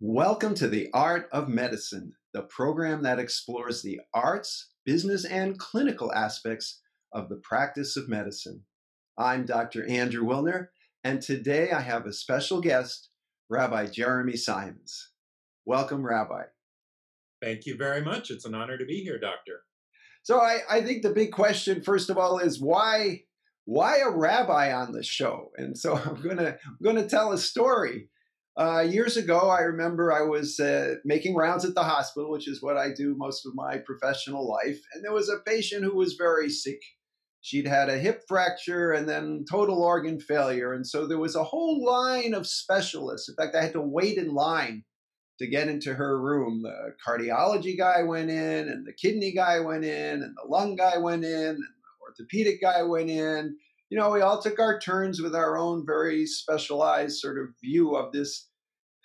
Welcome to the Art of Medicine, the program that explores the arts, business, and clinical aspects of the practice of medicine. I'm Dr. Andrew Wilner, and today I have a special guest, Rabbi Jeremy Simons. Welcome, Rabbi. Thank you very much. It's an honor to be here, Doctor. So I think the big question, first of all, is why a rabbi on the show? And so I'm gonna tell a story. Years ago, I remember I was making rounds at the hospital, which is what I do most of my professional life. And there was a patient who was very sick. She'd had a hip fracture and then total organ failure. And so there was a whole line of specialists. In fact, I had to wait in line to get into her room. The cardiology guy went in, and the kidney guy went in, and the lung guy went in, and the orthopedic guy went in. You know, we all took our turns with our own very specialized sort of view of this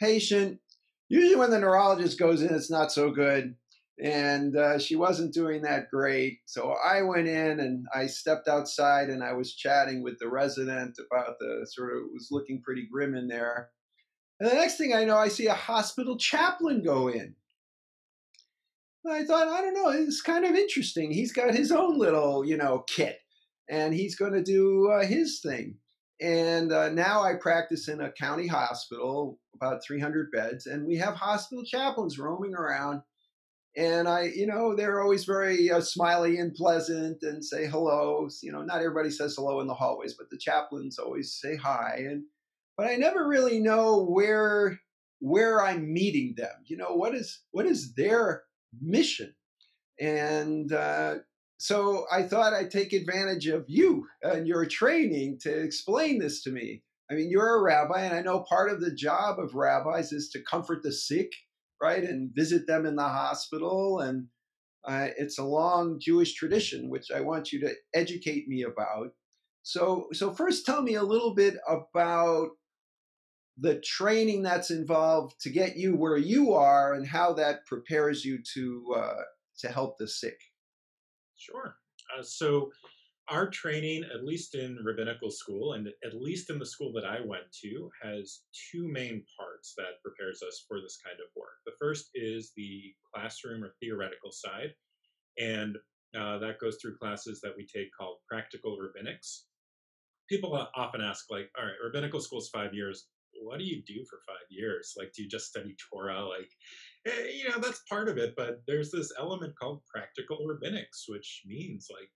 patient. Usually when the neurologist goes in, it's not so good. And she wasn't doing that great. So I went in and I stepped outside and I was chatting with the resident about the sort of, it was looking pretty grim in there. And the next thing I know, I see a hospital chaplain go in. I thought, I don't know, it's kind of interesting. He's got his own little, kit, and he's going to do his thing. And now I practice in a county hospital, about 300 beds, and we have hospital chaplains roaming around. And they're always very smiley and pleasant and say hello. Not everybody says hello in the hallways, but the chaplains always say hi. But I never really know where I'm meeting them. What is their mission? And so I thought I'd take advantage of you and your training to explain this to me. I mean, you're a rabbi, and I know part of the job of rabbis is to comfort the sick, right, and visit them in the hospital. And it's a long Jewish tradition, which I want you to educate me about. So first, tell me a little bit about the training that's involved to get you where you are and how that prepares you to help the sick. Sure. So our training, at least in rabbinical school, and at least in the school that I went to, has two main parts that prepares us for this kind of work. The first is the classroom or theoretical side, and that goes through classes that we take called practical rabbinics. People often ask, like, all right, rabbinical school is 5 years. What do you do for 5 years? Like, do you just study Torah? Like, that's part of it. But there's this element called practical rabbinics, which means, like,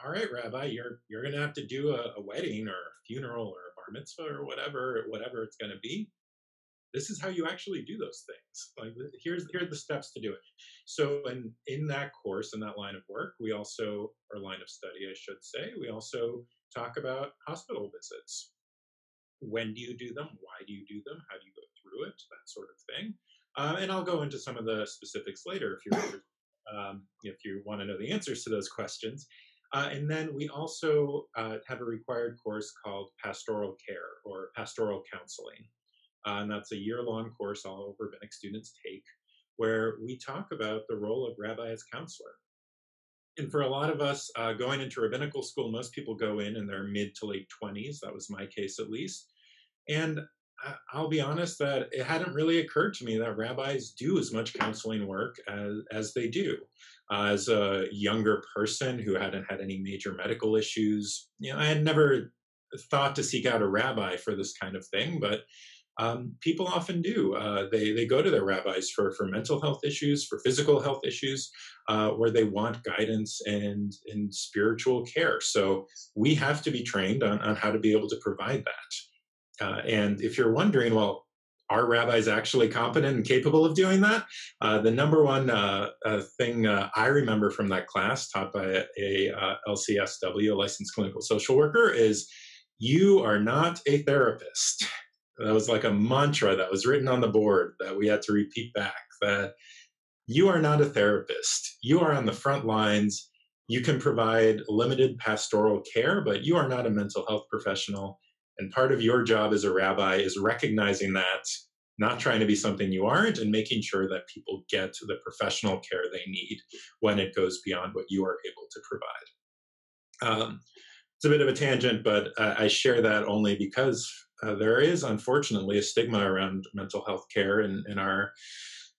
all right, Rabbi, you're going to have to do a wedding or a funeral or a bar mitzvah or whatever it's going to be. This is how you actually do those things. Like, here are the steps to do it. So in that course, in that line of work, we also, or line of study, I should say, we also talk about hospital visits. When do you do them? Why do you do them? How do you go through it? That sort of thing. And I'll go into some of the specifics later if you want to know the answers to those questions. And then we also have a required course called pastoral care or pastoral counseling. And that's a year-long course all rabbinic students take, where we talk about the role of rabbi as counselor. And for a lot of us going into rabbinical school, most people go in their mid to late 20s. That was my case, at least. And I'll be honest that it hadn't really occurred to me that rabbis do as much counseling work as they do. As a younger person who hadn't had any major medical issues, I had never thought to seek out a rabbi for this kind of thing, but people often do. They go to their rabbis for mental health issues, for physical health issues, where they want guidance and spiritual care. So we have to be trained on how to be able to provide that. And if you're wondering, well, are rabbis actually competent and capable of doing that? The number one thing I remember from that class, taught by a LCSW, a licensed clinical social worker, is you are not a therapist. That was like a mantra that was written on the board that we had to repeat back, that you are not a therapist. You are on the front lines. You can provide limited pastoral care, but you are not a mental health professional. And part of your job as a rabbi is recognizing that, not trying to be something you aren't, and making sure that people get the professional care they need when it goes beyond what you are able to provide. It's a bit of a tangent, but I share that only because there is unfortunately a stigma around mental health care in our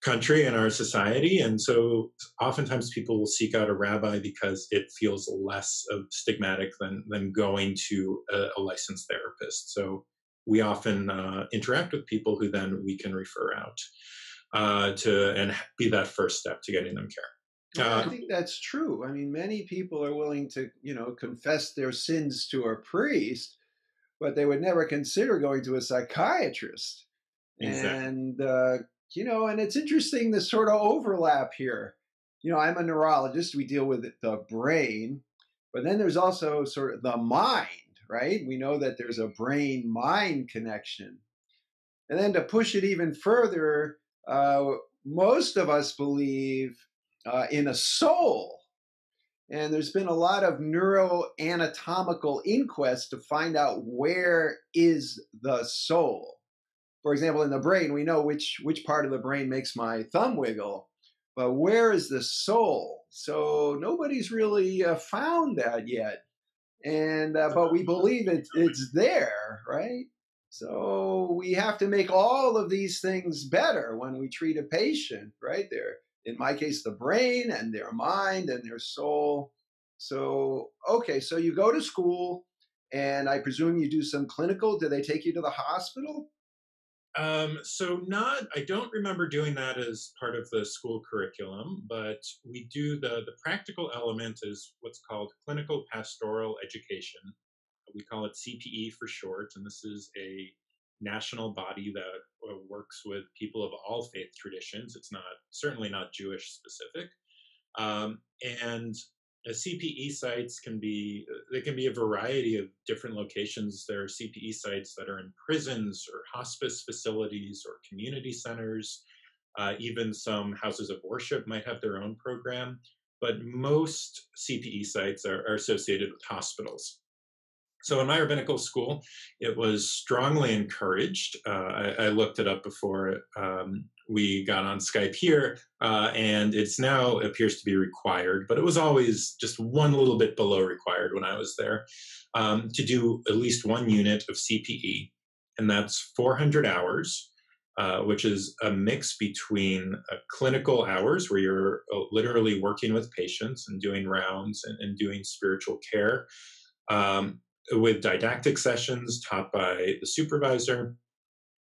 country and our society. And so oftentimes people will seek out a rabbi because it feels less of stigmatic than going to a licensed therapist. So we often interact with people who then we can refer out to and be that first step to getting them care. Yeah, I think that's true. I mean, many people are willing to, confess their sins to a priest, but they would never consider going to a psychiatrist. Exactly. And, and it's interesting this sort of overlap here. I'm a neurologist, we deal with the brain, but then there's also sort of the mind, right? We know that there's a brain mind connection. And then to push it even further, most of us believe in a soul. And there's been a lot of neuroanatomical inquests to find out where is the soul. For example, in the brain, we know which part of the brain makes my thumb wiggle, but where is the soul? So nobody's really found that yet. And but we believe it's there, right? So we have to make all of these things better when we treat a patient, right? There, in my case, the brain and their mind and their soul. So okay, so you go to school, and I presume you do some clinical. Do they take you to the hospital? I don't remember doing that as part of the school curriculum, but we do the practical element is what's called clinical pastoral education. We call it CPE for short, and this is a national body that works with people of all faith traditions. It's certainly not Jewish specific. Um, and CPE sites they can be a variety of different locations. There are CPE sites that are in prisons or hospice facilities or community centers. Even some houses of worship might have their own program, but most CPE sites are associated with hospitals. So in my rabbinical school, it was strongly encouraged. I looked it up before we got on Skype here, and it's now appears to be required, but it was always just one little bit below required when I was there, to do at least one unit of CPE, and that's 400 hours, which is a mix between clinical hours where you're literally working with patients and doing rounds and doing spiritual care, with didactic sessions taught by the supervisor.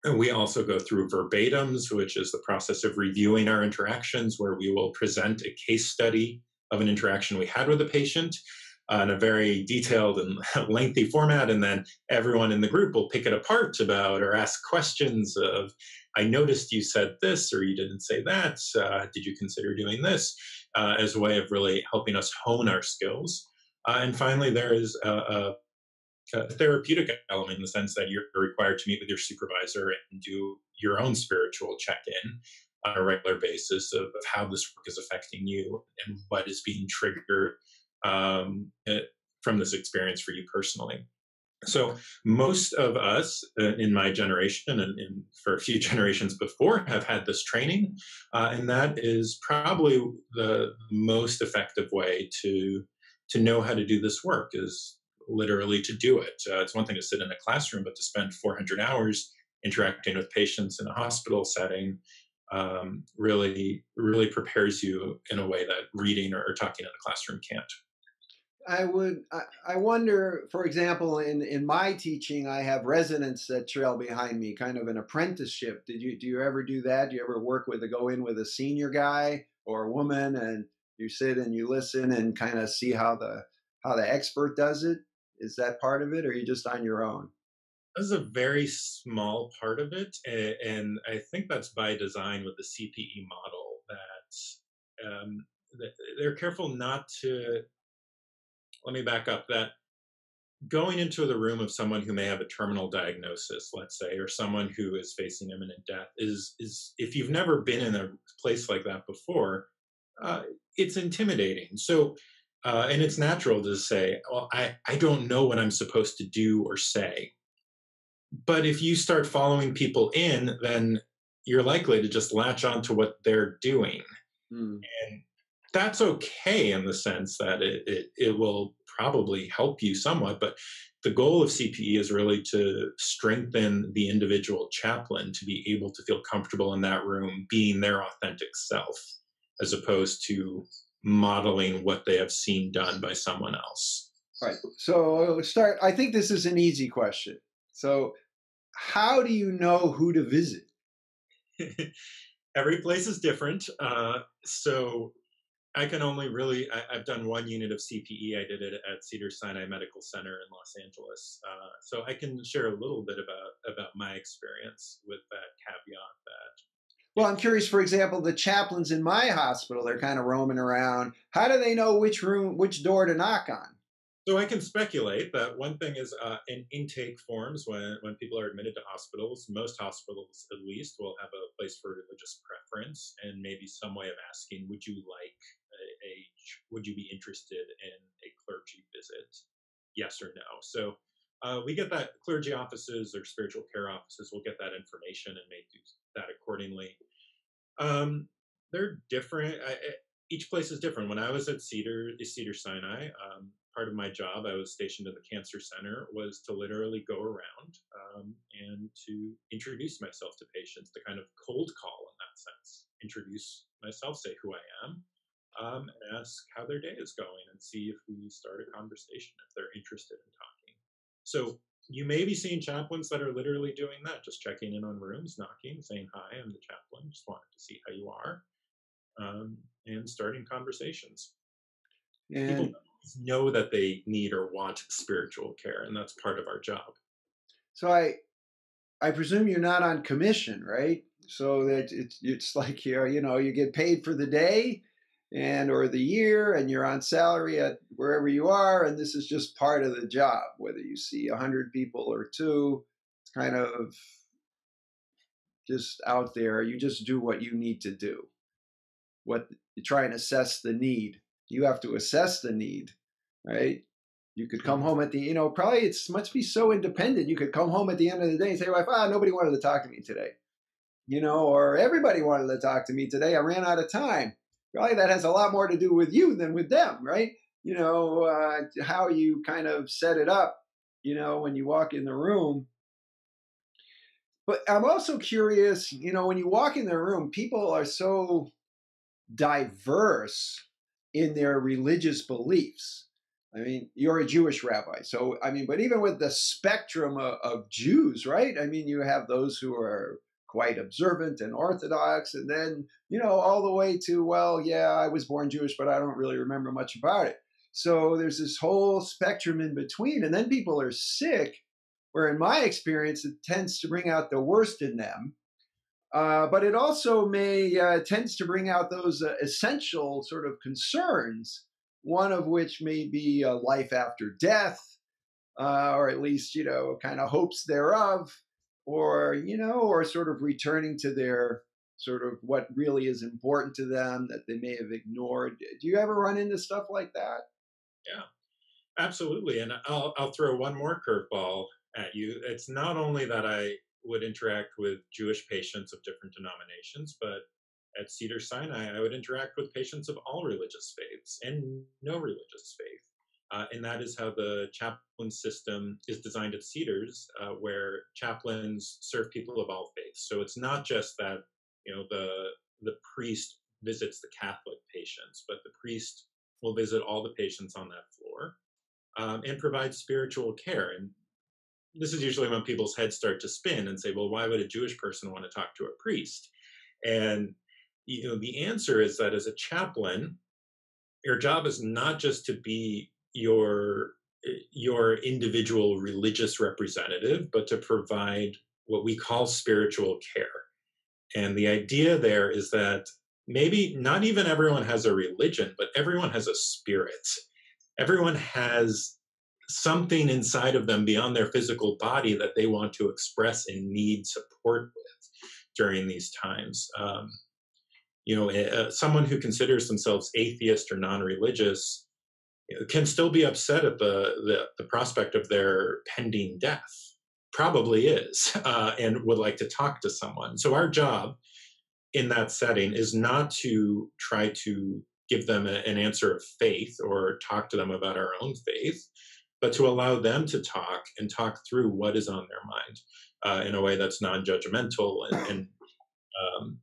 And we also go through verbatims, which is the process of reviewing our interactions, where we will present a case study of an interaction we had with a patient in a very detailed and lengthy format. And then everyone in the group will pick it apart about or ask questions of, I noticed you said this or you didn't say that. Did you consider doing this? As a way of really helping us hone our skills. And finally, there is a therapeutic element in the sense that you're required to meet with your supervisor and do your own spiritual check-in on a regular basis of how this work is affecting you and what is being triggered from this experience for you personally. So most of us in my generation and for a few generations before have had this training, and that is probably the most effective way to know how to do this work is literally to do it. It's one thing to sit in a classroom, but to spend 400 hours interacting with patients in a hospital setting really prepares you in a way that reading or talking in a classroom can't. I wonder, for example, in my teaching, I have residents that trail behind me, kind of an apprenticeship. Do you ever do that? Do you ever go in with a senior guy or a woman, and you sit and you listen and kind of see how the expert does it? Is that part of it, or are you just on your own? This is a very small part of it, and I think that's by design with the CPE model that they're careful not to. Let me back up. That going into the room of someone who may have a terminal diagnosis, let's say, or someone who is facing imminent death is if you've never been in a place like that before, it's intimidating. So. And it's natural to say, well, I don't know what I'm supposed to do or say. But if you start following people in, then you're likely to just latch on to what they're doing. Hmm. And that's okay in the sense that it will probably help you somewhat, but the goal of CPE is really to strengthen the individual chaplain to be able to feel comfortable in that room being their authentic self, as opposed to modeling what they have seen done by someone else. Right. So start. I think this is an easy question. So, how do you know who to visit? Every place is different. So I can only really, I've done one unit of CPE. I did it at Cedars-Sinai Medical Center in Los Angeles. So I can share a little bit about my experience with that caveat that Well, I'm curious. For example, the chaplains in my hospital, they're kind of roaming around. How do they know which room, which door to knock on? so I can speculate that one thing is in intake forms when people are admitted to hospitals, most hospitals at least will have a place for religious preference and maybe some way of asking, would you like would you be interested in a clergy visit? Yes or no. So we get that clergy offices or spiritual care offices will get that information and may do that accordingly. They're different. Each place is different. When I was at Cedar Sinai, part of my job, I was stationed at the cancer center, was to literally go around and to introduce myself to patients, to kind of cold call in that sense, introduce myself, say who I am, and ask how their day is going and see if we start a conversation, if they're interested in talking. So you may be seeing chaplains that are literally doing that, just checking in on rooms, knocking, saying, hi, I'm the chaplain, just wanted to see how you are, and starting conversations. People And know that they need or want spiritual care, and that's part of our job. so I presume you're not on commission, right? So that it's like you get paid for the day and or the year, and you're on salary at wherever you are, and this is just part of the job. Whether you see 100 people or two, it's kind of just out there. You just do what you need to do. What you try and assess the need. You have to assess the need, right? You could come home at the, probably it must be so independent. You could come home at the end of the day and say, well, nobody wanted to talk to me today, or everybody wanted to talk to me today. I ran out of time. Probably that has a lot more to do with you than with them, right? How you kind of set it up, when you walk in the room. But I'm also curious, when you walk in the room, people are so diverse in their religious beliefs. I mean, you're a Jewish rabbi. So, but even with the spectrum of Jews, right? I mean, you have those who are quite observant and Orthodox, and then, all the way to, well, yeah, I was born Jewish, but I don't really remember much about it. So there's this whole spectrum in between. And then people are sick, where in my experience, it tends to bring out the worst in them. But it also tends to bring out those essential sort of concerns, one of which may be life after death, or at least, kind of hopes thereof, or sort of returning to their sort of what really is important to them that they may have ignored. Do you ever run into stuff like that? Yeah, absolutely. And I'll throw one more curveball at you. It's not only that I would interact with Jewish patients of different denominations, but at Cedars-Sinai, I would interact with patients of all religious faiths and no religious faith. And that is how the chaplain system is designed at Cedars, where chaplains serve people of all faiths. So it's not just that, the priest visits the Catholic patients, but the priest will visit all the patients on that floor and provide spiritual care. And this is usually when people's heads start to spin and say, well, why would a Jewish person want to talk to a priest? And the answer is that as a chaplain, your job is not just to be your individual religious representative, but to provide what we call spiritual care. And the idea there is that maybe not even everyone has a religion, but everyone has a spirit. Everyone has something inside of them beyond their physical body that they want to express and need support with during these times. Someone who considers themselves atheist or non-religious can still be upset at the prospect of their pending death. Probably is, and would like to talk to someone. So our job in that setting is not to try to give them an answer of faith or talk to them about our own faith, but to allow them to talk and talk through what is on their mind in a way that's non-judgmental um,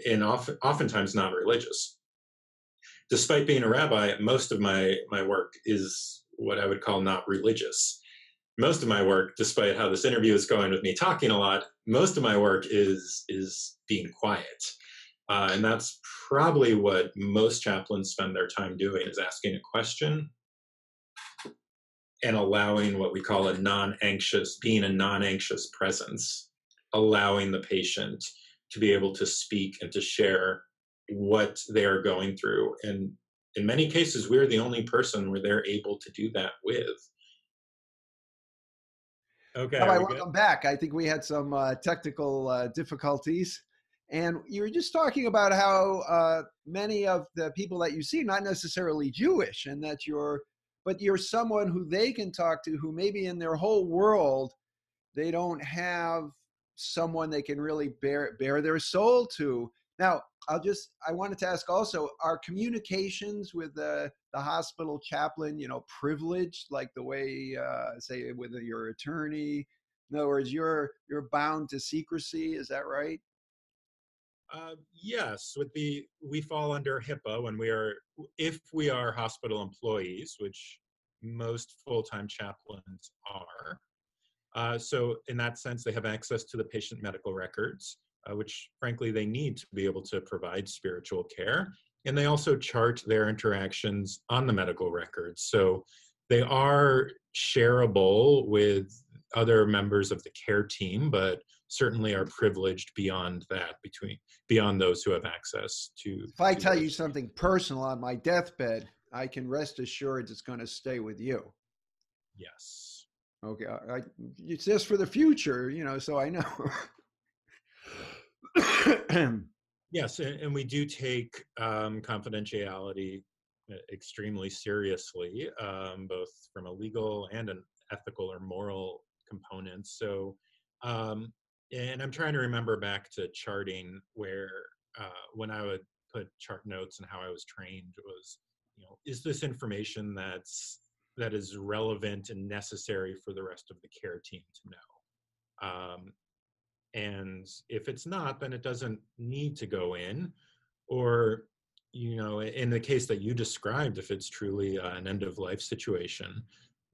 and oftentimes non-religious. Despite being a rabbi, most of my work is what I would call not religious. Most of my work, despite how this interview is going with me talking a lot, most of my work is being quiet. And that's probably what most chaplains spend their time doing, is asking a question and allowing what we call being a non-anxious presence, allowing the patient to be able to speak and to share what they're going through. And in many cases, we're the only person where they're able to do that with. Okay, are Rabbi, we good? welcome back. I think we had some technical difficulties. And you were just talking about how many of the people that you see, not necessarily Jewish, and that but you're someone who they can talk to, who maybe in their whole world, they don't have someone they can really bare their soul to. Now, I wanted to ask also, are communications with the hospital chaplain, privileged, like the way, say, with your attorney? In other words, you're bound to secrecy. Is that right? Yes, we fall under HIPAA if we are hospital employees, which most full-time chaplains are. So in that sense, they have access to the patient medical records, which frankly they need to be able to provide spiritual care. And they also chart their interactions on the medical records. So they are shareable with other members of the care team, but certainly are privileged beyond that, beyond those who have access If I to tell you those. something personal on my deathbed, I can rest assured it's going to stay with you. Yes. Okay, it's just for the future, so I know. Yes, and we do take confidentiality extremely seriously, both from a legal and an ethical or moral component. So, and I'm trying to remember back to charting where when I would put chart notes and how I was trained was, is this information that is relevant and necessary for the rest of the care team to know? And if it's not, then it doesn't need to go in. Or, in the case that you described, if it's truly an end of life situation,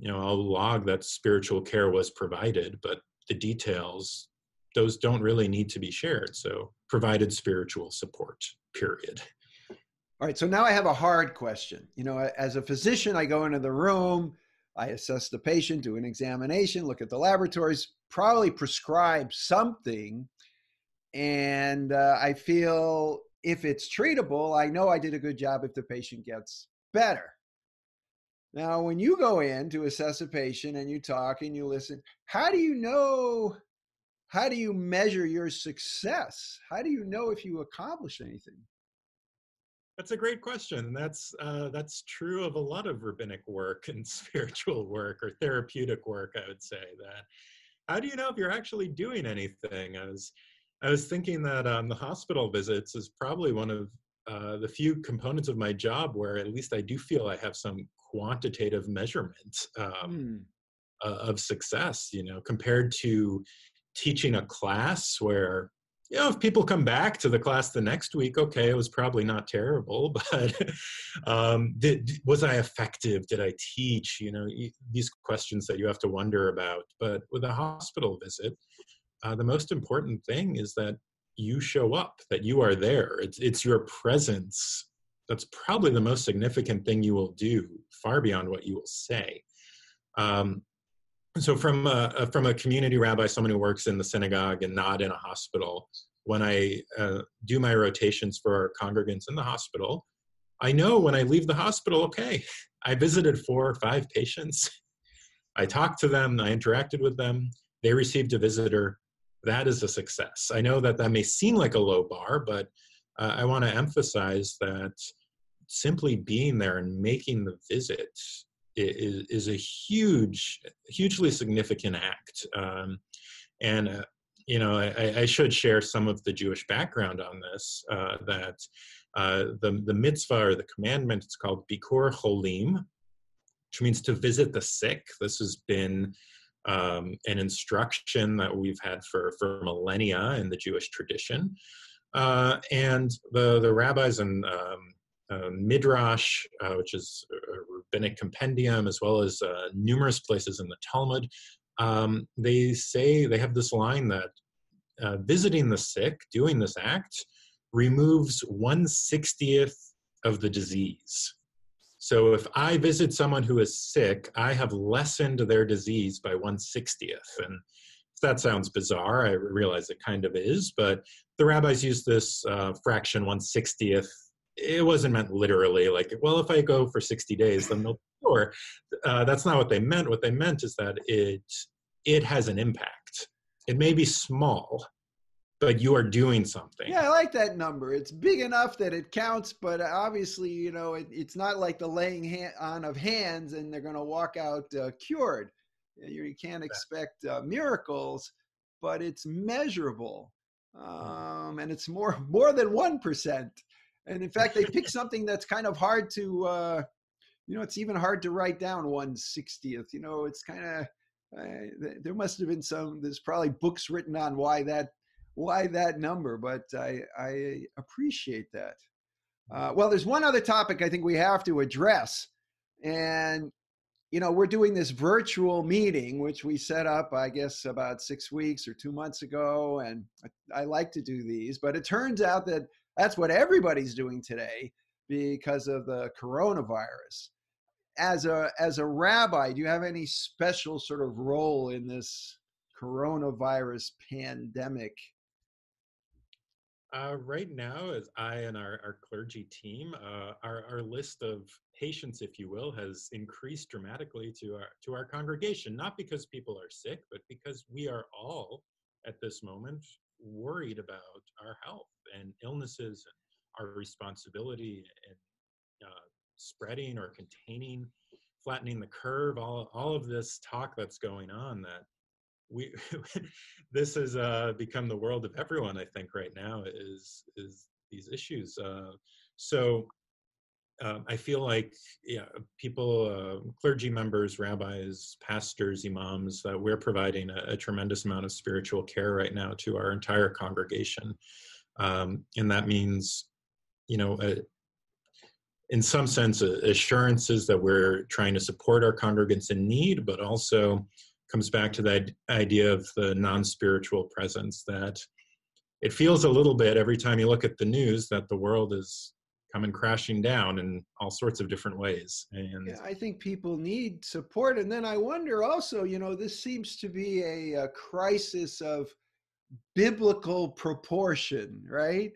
I'll log that spiritual care was provided, but the details, those don't really need to be shared. So provided spiritual support, period. All right, so now I have a hard question. As a physician, I go into the room, I assess the patient, do an examination, look at the laboratories, probably prescribe something, and I feel if it's treatable, I know I did a good job if the patient gets better. Now, when you go in to assess a patient and you talk and you listen, how do you know? How do you measure your success? How do you know if you accomplish anything? That's a great question. That's true of a lot of rabbinic work and spiritual work or therapeutic work. I would say that. How do you know if you're actually doing anything? I was thinking that the hospital visits is probably one of the few components of my job where at least I do feel I have some quantitative measurement Hmm. of success. Compared to teaching a class where, if people come back to the class the next week, okay, it was probably not terrible, but was I effective? Did I teach? These questions that you have to wonder about. But with a hospital visit, the most important thing is that you show up, that you are there. It's your presence. That's probably the most significant thing you will do, far beyond what you will say. So from a community rabbi, someone who works in the synagogue and not in a hospital, when I do my rotations for our congregants in the hospital, I know when I leave the hospital, okay, I visited 4 or 5 patients. I talked to them, I interacted with them, they received a visitor. That is a success. I know that may seem like a low bar, but I want to emphasize that simply being there and making the visit is a hugely significant act. And I should share some of the Jewish background on this. That The mitzvah or the commandment, it's called Bikur Cholim, which means to visit the sick. This has been an instruction that we've had for millennia in the Jewish tradition. And the rabbis and Midrash, which is a rabbinic compendium, as well as numerous places in the Talmud, they say, they have this line that visiting the sick, doing this act, removes 1/60th of the disease. So if I visit someone who is sick, I have lessened their disease by 1/60th. And if that sounds bizarre, I realize it kind of is, but the rabbis use this fraction 1/60th. It wasn't meant literally, like, well, if I go for 60 days, then they'll cure. That's not what they meant. What they meant is that it has an impact. It may be small, but you are doing something. Yeah, I like that number. It's big enough that it counts, but obviously, it's not like the laying on of hands and they're going to walk out cured. You can't expect miracles, but it's measurable, and it's more than 1%. And in fact, they pick something that's kind of hard to, it's even hard to write down 1/60th. It's kind of there must have been there's probably books written on why that number, but I appreciate that. Well, there's one other topic I think we have to address. And, we're doing this virtual meeting, which we set up, I guess, about 6 weeks or 2 months ago. And I like to do these, but it turns out that that's what everybody's doing today because of the coronavirus. As a rabbi, do you have any special sort of role in this coronavirus pandemic? Right now, as I and our clergy team, our list of patients, if you will, has increased dramatically to our congregation, not because people are sick, but because we are all at this moment worried about our health and illnesses and our responsibility in spreading or containing, flattening the curve, all of this talk that's going on, that we this has become the world of everyone, I think, right now, is these issues. So I feel like, people, clergy members, rabbis, pastors, imams, we're providing a tremendous amount of spiritual care right now to our entire congregation. And that means, in some sense, assurances that we're trying to support our congregants in need, but also comes back to that idea of the non-spiritual presence, that it feels a little bit every time you look at the news that the world is coming crashing down in all sorts of different ways. And yeah, I think people need support. And then I wonder also, this seems to be a crisis of biblical proportion, right?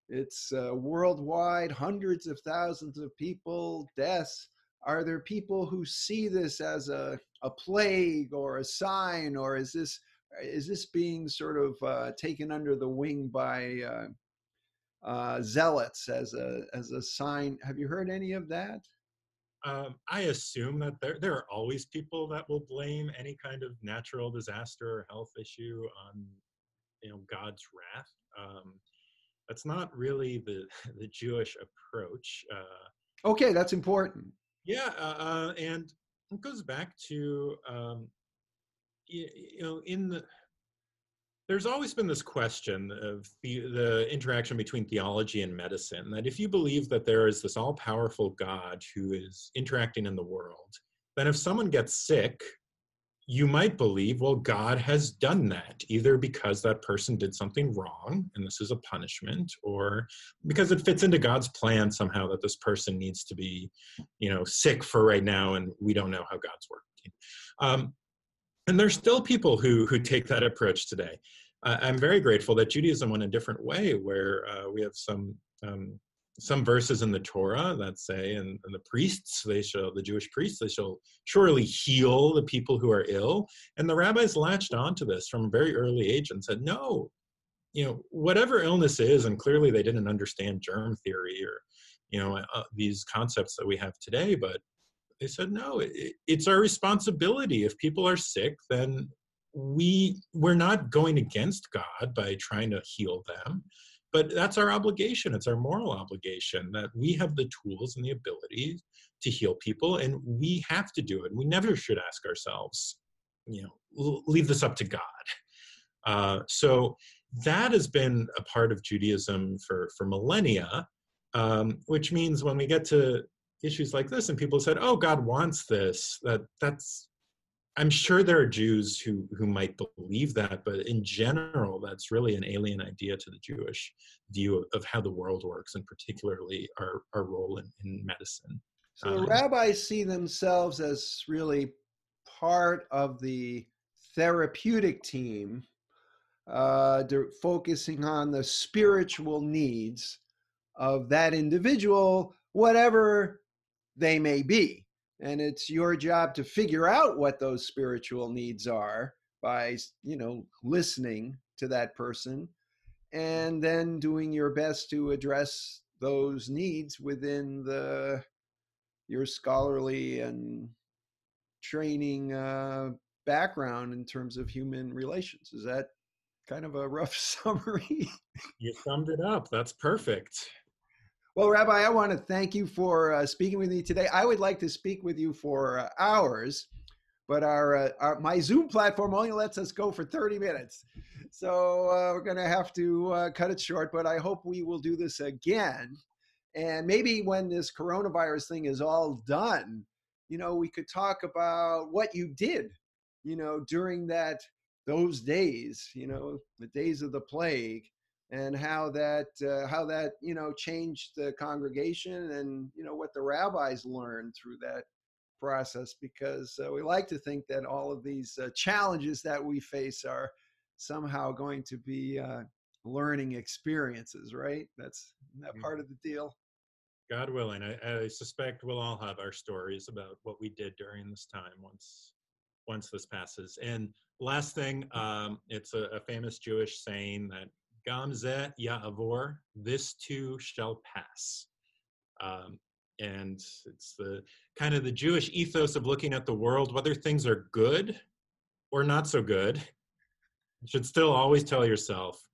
It's worldwide, hundreds of thousands of people, deaths. Are there people who see this as a plague or a sign, or is this being sort of taken under the wing by zealots as a sign? Have you heard any of that? I assume that there are always people that will blame any kind of natural disaster or health issue on, God's wrath. That's not really the Jewish approach. Okay, that's important. Yeah, and it goes back to there's always been this question of the interaction between theology and medicine, that if you believe that there is this all-powerful God who is interacting in the world, then if someone gets sick, you might believe, well, God has done that, either because that person did something wrong, and this is a punishment, or because it fits into God's plan somehow that this person needs to be, sick for right now, and we don't know how God's working. And there's still people who take that approach today. I'm very grateful that Judaism went a different way, where we have some verses in the Torah that say, and the Jewish priests, they shall surely heal the people who are ill. And the rabbis latched onto this from a very early age and said, no, whatever illness is, and clearly they didn't understand germ theory or, these concepts that we have today, but they said, no, it's our responsibility. If people are sick, then we're not going against God by trying to heal them. But that's our obligation. It's our moral obligation that we have the tools and the ability to heal people, and we have to do it. We never should ask ourselves, leave this up to God. So that has been a part of Judaism for millennia, which means when we get to issues like this and people said, oh, God wants this, that's I'm sure there are Jews who might believe that, but in general, that's really an alien idea to the Jewish view of how the world works, and particularly our role in medicine. So the rabbis see themselves as really part of the therapeutic team, focusing on the spiritual needs of that individual, whatever they may be. And it's your job to figure out what those spiritual needs are by, listening to that person and then doing your best to address those needs within your scholarly and training background in terms of human relations. Is that kind of a rough summary? You summed it up. That's perfect. Well, Rabbi, I want to thank you for speaking with me today. I would like to speak with you for hours, but my Zoom platform only lets us go for 30 minutes. So we're going to have to cut it short, but I hope we will do this again. And maybe when this coronavirus thing is all done, we could talk about what you did, during those days, the days of the plague, and how that changed the congregation, and what the rabbis learned through that process, because we like to think that all of these challenges that we face are somehow going to be learning experiences, right? That's that part of the deal. God willing, I suspect we'll all have our stories about what we did during this time once this passes. And last thing, it's a famous Jewish saying that Gam ze ya'avor, this too shall pass. And it's the kind of the Jewish ethos of looking at the world, whether things are good or not so good. You should still always tell yourself,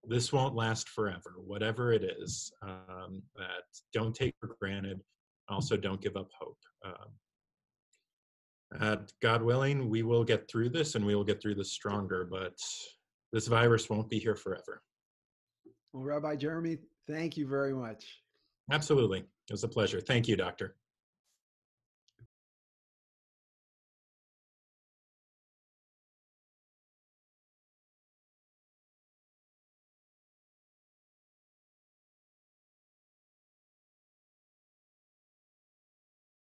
this won't last forever, whatever it is. That don't take for granted. Also, don't give up hope. God willing, we will get through this, and we will get through this stronger, but this virus won't be here forever. Well, Rabbi Jeremy, thank you very much. Absolutely. It was a pleasure. Thank you, Doctor.